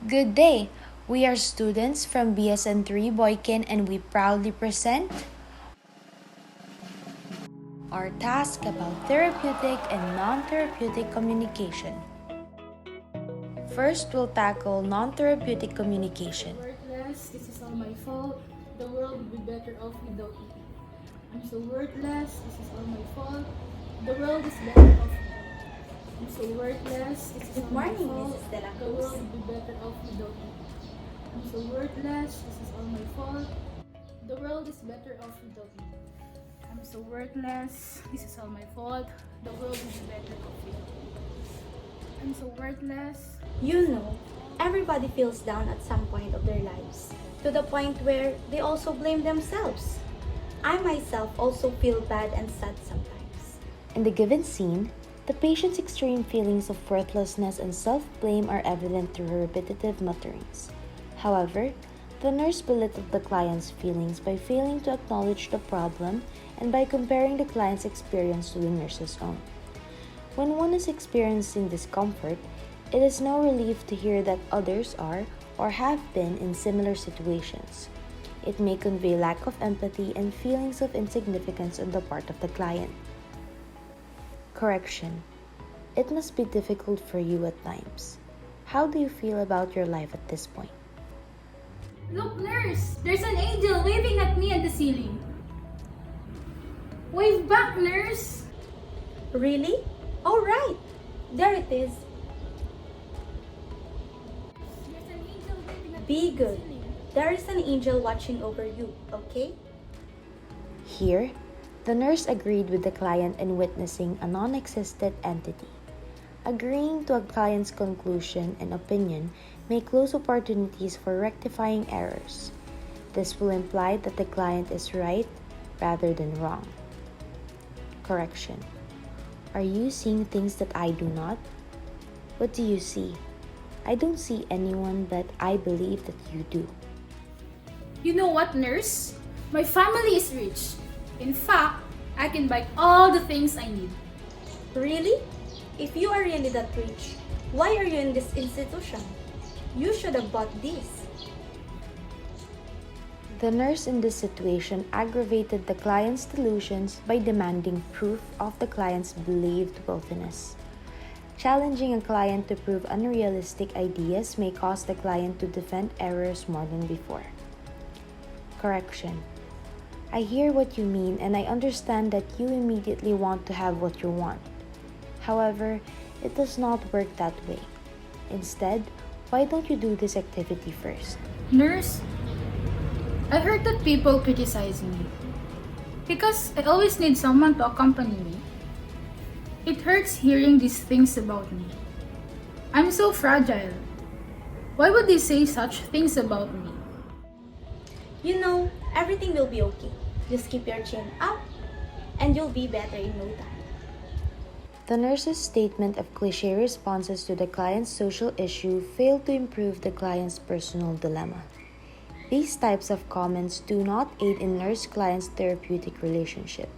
Good day! We are students from BSN 3 Boykin and we proudly present our task about therapeutic and non-therapeutic communication. First, we'll tackle non-therapeutic communication. Worthless, this is all my fault. The world would be better off without me. I'm so worthless, this is all my fault. The world is better off without me. I'm so worthless, this is Good all my morning, fault. Mrs. De La The Cruz. world would be better off without me. I'm so worthless, this is all my fault. The world is better off without me. I'm so worthless, this is all my fault. The world would be better off without me. I'm so worthless. You know, everybody feels down at some point of their lives, to the point where they also blame themselves. I myself also feel bad and sad sometimes. In the given scene, the patient's extreme feelings of worthlessness and self-blame are evident through her repetitive mutterings. However, the nurse belittled the client's feelings by failing to acknowledge the problem and by comparing the client's experience to the nurse's own. When one is experiencing discomfort, it is no relief to hear that others are or have been in similar situations. It may convey lack of empathy and feelings of insignificance on the part of the client. Correction. It must be difficult for you at times. How do you feel about your life at this point? Look, nurse! There's an angel waving at me at the ceiling. Wave back, nurse! Really? All right, there it is. There's an angel waving at Be me at the good. ceiling. There is an angel watching over you, okay? Here, the nurse agreed with the client in witnessing a non-existent entity. Agreeing to a client's conclusion and opinion may close opportunities for rectifying errors. This will imply that the client is right rather than wrong. Correction. Are you seeing things that I do not? What do you see? I don't see anyone, but I believe that you do. You know what, nurse? My family is rich. In fact, I can buy all the things I need. Really? If you are really that rich, why are you in this institution? You should have bought this. The nurse in this situation aggravated the client's delusions by demanding proof of the client's believed wealthiness. Challenging a client to prove unrealistic ideas may cause the client to defend errors more than before. Correction. I hear what you mean and I understand that you immediately want to have what you want. However, it does not work that way. Instead, why don't you do this activity first? Nurse, I heard that people criticize me because I always need someone to accompany me. It hurts hearing these things about me. I'm so fragile. Why would they say such things about me? You know, everything will be okay. Just keep your chin up, and you'll be better in no time. The nurse's statement of cliché responses to the client's social issue failed to improve the client's personal dilemma. These types of comments do not aid in nurse-client's therapeutic relationship.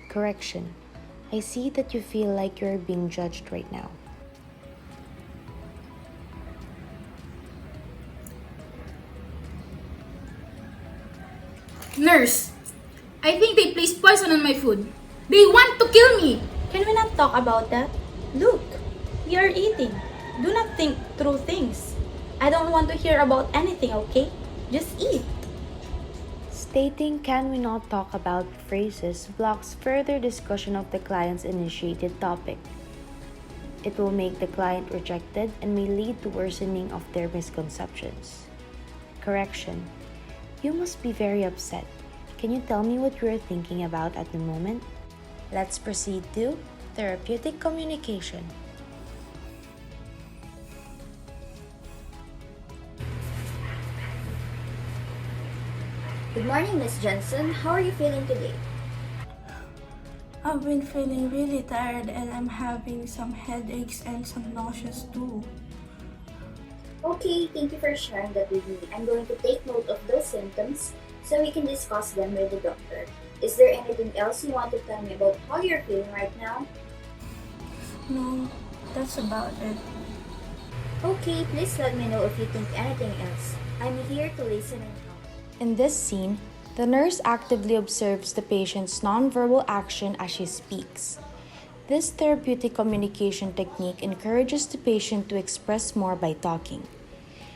Correction. I see that you feel like you're being judged right now. Nurse, I think they placed poison on my food. They want to kill me. Can we not talk about that? Look, we are eating. Do not think through things. I don't want to hear about anything, okay? Just eat. Stating "can we not talk about" phrases blocks further discussion of the client's initiated topic. It will make the client rejected and may lead to worsening of their misconceptions. Correction. You must be very upset. Can you tell me what you are thinking about at the moment? Let's proceed to therapeutic communication. Good morning, Miss Johnson. How are you feeling today? I've been feeling really tired and I'm having some headaches and some nauseous too. Okay, thank you for sharing that with me. I'm going to take note of those symptoms so we can discuss them with the doctor. Is there anything else you want to tell me about how you're feeling right now? No, that's about it. Okay, please let me know if you think anything else. I'm here to listen and help. In this scene, the nurse actively observes the patient's nonverbal action as she speaks. This therapeutic communication technique encourages the patient to express more by talking.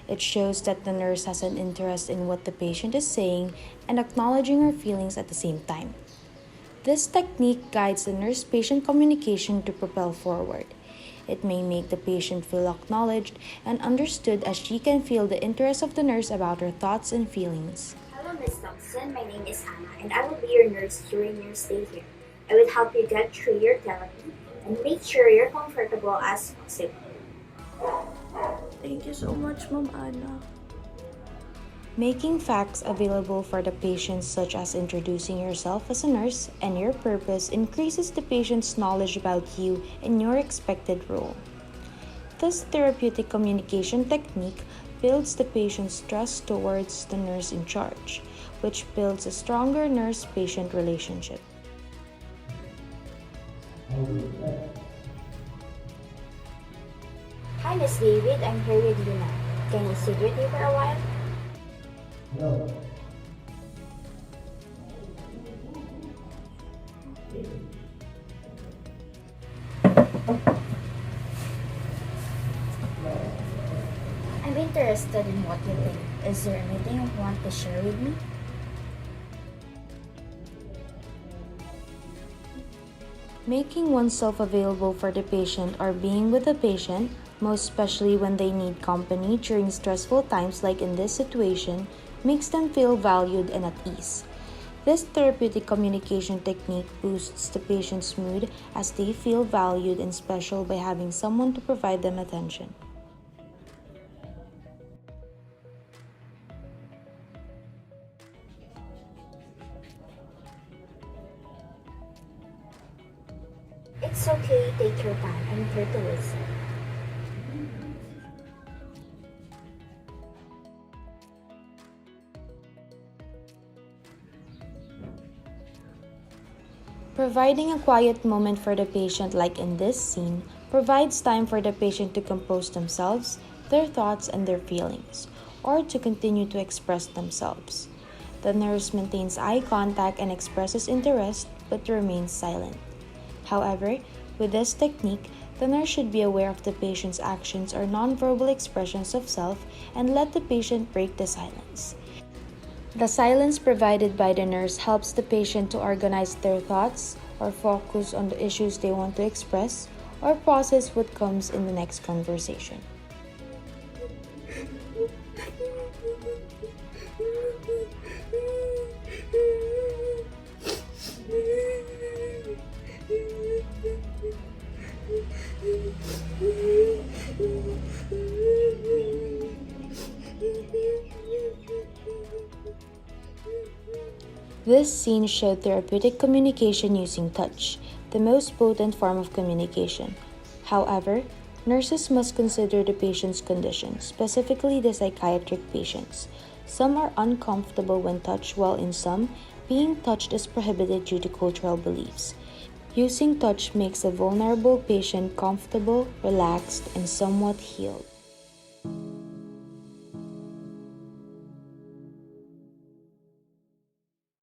It shows that the nurse has an interest in what the patient is saying and acknowledging her feelings at the same time. This technique guides the nurse-patient communication to propel forward. It may make the patient feel acknowledged and understood as she can feel the interest of the nurse about her thoughts and feelings. Hello, Miss Thompson. My name is Hannah, and I will be your nurse during your stay here. I will help you get through your therapy and make sure you're comfortable as possible. Thank you so much, Ma'am Anna. Making facts available for the patient, such as introducing yourself as a nurse and your purpose, increases the patient's knowledge about you and your expected role. This therapeutic communication technique builds the patient's trust towards the nurse in charge, which builds a stronger nurse-patient relationship. Hi, Miss David. I'm here with you now. Can you sit with me for a while? I'm interested in what you think. Is there anything you want to share with me? Making oneself available for the patient or being with the patient, most especially when they need company during stressful times like in this situation, makes them feel valued and at ease. This therapeutic communication technique boosts the patient's mood as they feel valued and special by having someone to provide them attention. It's okay, take your time. I'm here to listen. Providing a quiet moment for the patient, like in this scene, provides time for the patient to compose themselves, their thoughts, and their feelings, or to continue to express themselves. The nurse maintains eye contact and expresses interest, but remains silent. However, with this technique, the nurse should be aware of the patient's actions or nonverbal expressions of self and let the patient break the silence. The silence provided by the nurse helps the patient to organize their thoughts or focus on the issues they want to express or process what comes in the next conversation. This scene showed therapeutic communication using touch, the most potent form of communication. However, nurses must consider the patient's condition, specifically the psychiatric patients. Some are uncomfortable when touched, while in some, being touched is prohibited due to cultural beliefs. Using touch makes a vulnerable patient comfortable, relaxed, and somewhat healed.